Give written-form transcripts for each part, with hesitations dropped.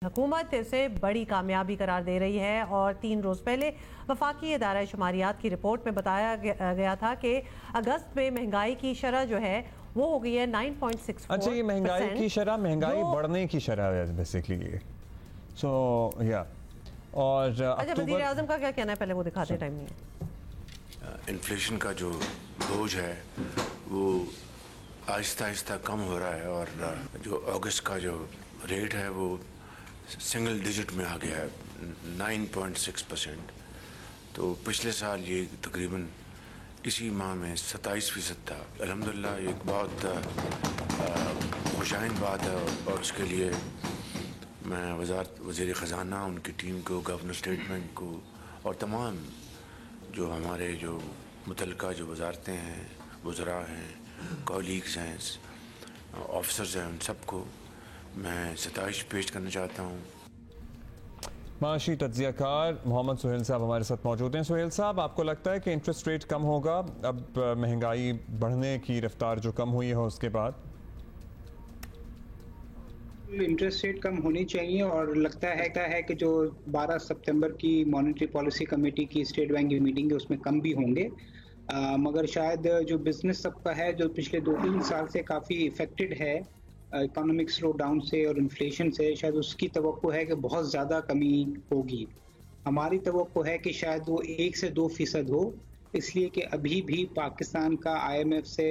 हुकूमत इसे बड़ी कामयाबी करार दे रही है और 3 रोज़ पहले वफाकी इदारा शुमारियात की रिपोर्ट में बताया गया था कि अगस्त में महंगाई की शरह जो है वो हो गई है 9.64%। अच्छा, ये महंगाई की शरह महंगाई बढ़ने की शरह है बेसिकली ये। सो या और अच्छा, वज़ीर आज़म का क्या कहना है, पहले वो दिखाते, टाइम नहीं है। इन्फ्लेशन का जो बोझ है वो आहिस्ता आहिस्ता कम हो रहा है और जो अगस्त का जो रेट है वो सिंगल डिजिट में आ गया है 9.6%। तो पिछले साल ये तकरीबन इसी माह में 27% था। अल्हम्दुलिल्लाह एक बहुत खुशाइन बात है और उसके लिए मैं वज़ीर ख़जाना, उनकी टीम को, गवर्नर स्टेट बैंक को और तमाम जो हमारे जो मुतल्लिका जो वजारतें हैं, वज़रा हैं, कॉलीग्स हैं, ऑफिसर्स हैं, उन सबको मैं सताइश पेश करना चाहता हूँ। माशी तज्ज़ियाकार मोहम्मद सुहेल साहब हमारे साथ मौजूद हैं। सुहेल साहब, आपको लगता है कि इंटरेस्ट रेट कम होगा अब महंगाई बढ़ने की रफ्तार जो कम हुई है उसके बाद? इंटरेस्ट रेट कम होनी चाहिए और लगता है कि जो 12 सितंबर की मॉनेटरी पॉलिसी कमेटी की स्टेट बैंक की मीटिंग है उसमें कम भी होंगे, मगर शायद जो बिजनेस सबका है जो पिछले 2-3 साल से काफ़ी इफेक्टेड है इकोनॉमिक स्लो डाउन से और इन्फ्लेशन से, शायद उसकी तवक्को है कि बहुत ज़्यादा कमी होगी। हमारी तवक्को है कि शायद वो 1 से 2% हो, इसलिए कि अभी भी पाकिस्तान का IMF से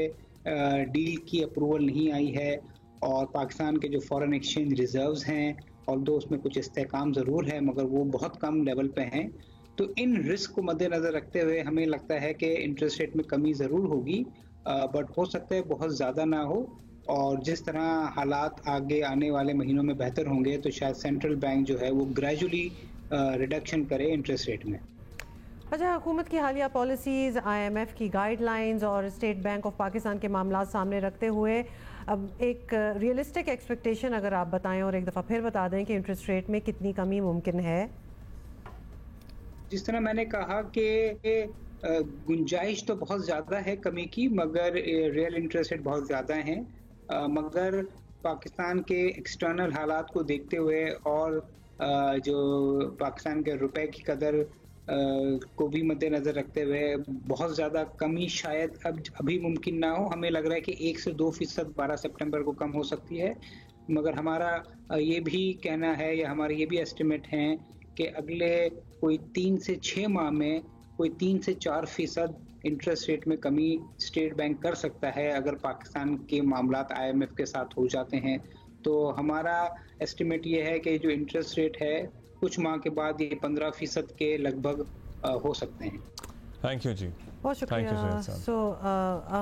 डील की अप्रूवल नहीं आई है और पाकिस्तान के जो फॉरेन एक्सचेंज रिजर्व्स हैं और दो उसमें कुछ इस्तेहकाम ज़रूर है मगर वो बहुत कम लेवल पे हैं। तो इन रिस्क को मद्देनज़र रखते हुए हमें लगता है कि इंटरेस्ट रेट में कमी ज़रूर होगी, बट हो सकता है बहुत ज़्यादा ना हो। और जिस तरह हालात आगे आने वाले महीनों में बेहतर होंगे तो शायद सेंट्रल बैंक जो है वो ग्रेजुअली रिडक्शन करे इंटरेस्ट रेट में। अच्छा, हुकूमत की हालिया पॉलिसीज़, IMF की गाइडलाइंस और स्टेट बैंक ऑफ पाकिस्तान के मामला सामने रखते हुए अब एक रियलिस्टिक एक्सपेक्टेशन अगर आप बताएं और एक दफ़ा फिर बता दें कि इंटरेस्ट रेट में कितनी कमी मुमकिन है। जिस तरह मैंने कहा कि गुंजाइश तो बहुत ज़्यादा है कमी की, मगर रियल इंटरेस्ट रेट बहुत ज़्यादा हैं, मगर पाकिस्तान के एक्सटर्नल हालात को देखते हुए और जो पाकिस्तान के रुपए की कदर को भी मद्देनज़र रखते हुए बहुत ज़्यादा कमी शायद अभी मुमकिन ना हो। हमें लग रहा है कि 1 से 2% 12 सितंबर को कम हो सकती है, मगर हमारा ये भी कहना है या हमारे ये भी एस्टिमेट हैं कि अगले कोई 3 से 6 माह में कोई 3 से 4% इंटरेस्ट रेट में कमी स्टेट बैंक कर सकता है अगर पाकिस्तान के मामलात IMF के साथ हो जाते हैं। तो हमारा एस्टिमेट ये है कि जो इंटरेस्ट रेट है कुछ माह के बाद ये 15% के लगभग हो सकते हैं। थैंक यू जी, बहुत शुक्रिया। सो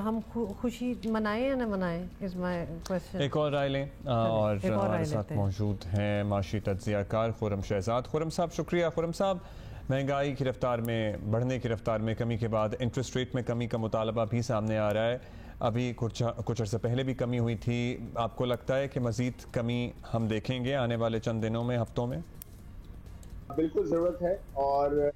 हम खुशी मनाएं या न मनाएं, इज माय क्वेश्चन। एक और राय लें और हमारे साथ मौजूद हैं माशी तज्ज़ियाकार खुर्रम शहजाद। खुर्रम साहब शुक्रिया। खुर्रम साहब, महंगाई की रफ्तार में बढ़ने की रफ्तार में कमी के बाद इंटरेस्ट रेट में कमी का मुतालबा भी सामने आ रहा है। अभी कुछ अर्से पहले भी कमी हुई थी, आपको लगता है कि मज़ीद कमी हम देखेंगे आने वाले चंद दिनों में, हफ्तों में? बिल्कुल ज़रूरत है और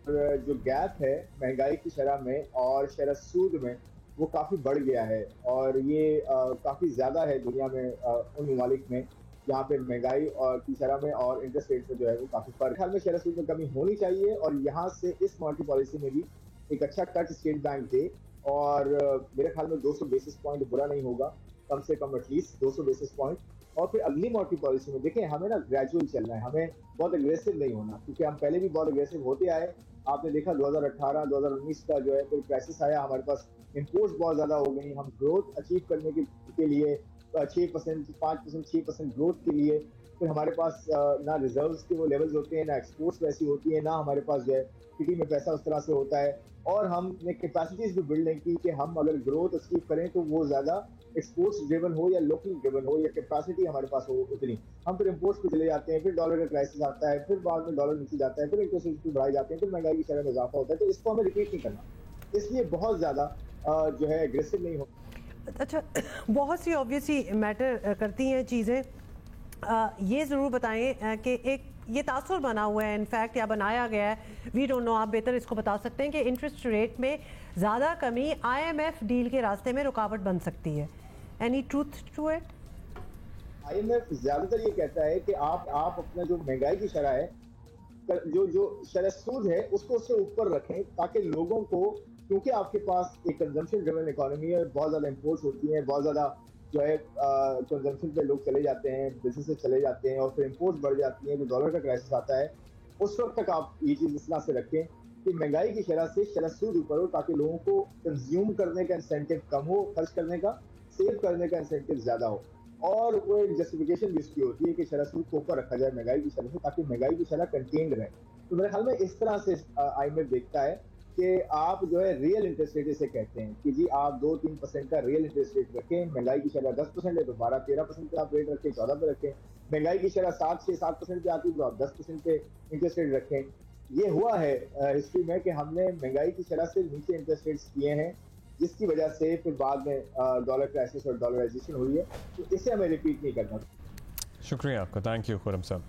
जो गैप है महंगाई की शरह में और शरह सूद में वो काफ़ी बढ़ गया है और ये काफ़ी ज़्यादा है दुनिया में उन ममालिक में जहाँ पे महंगाई और की शरह में और इंटरेस्ट रेट में जो है वो काफ़ी फर्क। ख्याल में शरह सूद में कमी होनी चाहिए और यहाँ से इस मॉनेटरी पॉलिसी में भी एक अच्छा कट स्टेट बैंक दे और मेरे ख्याल में 200 बेसिस पॉइंट बुरा नहीं होगा, कम से कम एटलीस्ट 200 बेसिस पॉइंट। और फिर अगली मॉनेटरी पॉलिसी में देखें, हमें ना ग्रेजुअल चलना है, हमें बहुत एग्रेसिव नहीं होना, क्योंकि हम पहले भी बहुत एग्रेसिव होते आए। आपने देखा 2018-2019 का जो है कोई क्राइसिस आया, हमारे पास इम्पोर्ट्स बहुत ज़्यादा हो गई। हम ग्रोथ अचीव करने के लिए 6%, 5%, 6% ग्रोथ के लिए फिर हमारे पास ना रिजर्व्स के वो लेवल्स होते हैं, ना एक्सपोर्ट्स वैसी होती है, ना हमारे पास जो है सिटी में पैसा उस तरह से होता है। और हमने कैपेसिटीज भी बिल्ड नहीं की कि हम अगर ग्रोथ अचीव करें तो वो ज़्यादा एक्सपोर्ट्स ड्रिवन हो या लोकल ड्रिवन हो या कैपेसिटी हमारे पास हो उतनी। हम फिर इम्पोर्ट्स पे चले जाते हैं, फिर डॉलर का क्राइसिस आता है, फिर बाद में डॉलर नीचे जाता है, फिर इंटरेस्ट रेट बढ़ाए जाते हैं, फिर महंगाई की शरह में इजाफा होता है। तो इसको हमें रिपीट नहीं करना, इसलिए बहुत ज़्यादा जो है एग्रेसिव नहीं हो। अच्छा, बहुत सी ऑब्वियसली मैटर करती हैं चीज़ें, ये ज़रूर बताएं कि एक ये तासुर बना हुआ है इनफैक्ट या बनाया गया है, वी डोंट नो, आप बेहतर इसको बता सकते हैं कि इंटरेस्ट रेट में ज़्यादा कमी IMF डील के रास्ते में रुकावट बन सकती है। Any truth to it? IMF ज्यादातर ये कहता है कि आप अपना जो महंगाई की शरह है, जो शरह सूद है, उसको उससे ऊपर रखें, ताकि लोगों को, क्योंकि आपके पास एक कंजम्पशन ड्रिवन इकोनॉमी है, बहुत ज्यादा इंपोर्ट्स होती हैं, बहुत ज्यादा जो है कंजम्पशन पे लोग चले जाते हैं, बिजनेसेस चले जाते हैं, और फिर इंपोर्ट्स बढ़ जाती हैं, तो डॉलर का क्राइसिस आता है। उस वक्त तक आप ये चीज इस तरह से रखें कि महंगाई की शरह से शरह सूद ऊपर हो, ताकि लोगों को कंज्यूम करने का इंसेंटिव कम हो, खर्च करने का, सेव करने का इंसेंटिव ज्यादा हो। और वो एक जस्टिफिकेशन भी इसकी होती है कि शरह सूद को ऊपर रखा जाए महंगाई की शरह से, ताकि महंगाई की शरह कंटेन्ड रहे। तो मेरे ख्याल में इस तरह से IMF देखता है कि आप जो है रियल इंटरेस्ट रेट इसे कहते हैं कि जी आप 2-3% का रियल इंटरेस्ट रेट रखें। महंगाई की शरह 10% है तो 12-13% पे आप रेट रखें, 14 पे रखें। महंगाई की शरह 7-6-7% पे आती है तो आप 10% पे इंटरेस्ट रेट रखें। ये हुआ है हिस्ट्री में कि हमने महंगाई की शरह से नीचे इंटरेस्ट रेट्स किए हैं, जिसकी वजह से फिर बाद में डॉलर क्राइसिस और डॉलराइजेशन हुई है। तो इसे हमें रिपीट नहीं करना। शुक्रिया आपका, थैंक यू खुर्रम साहब।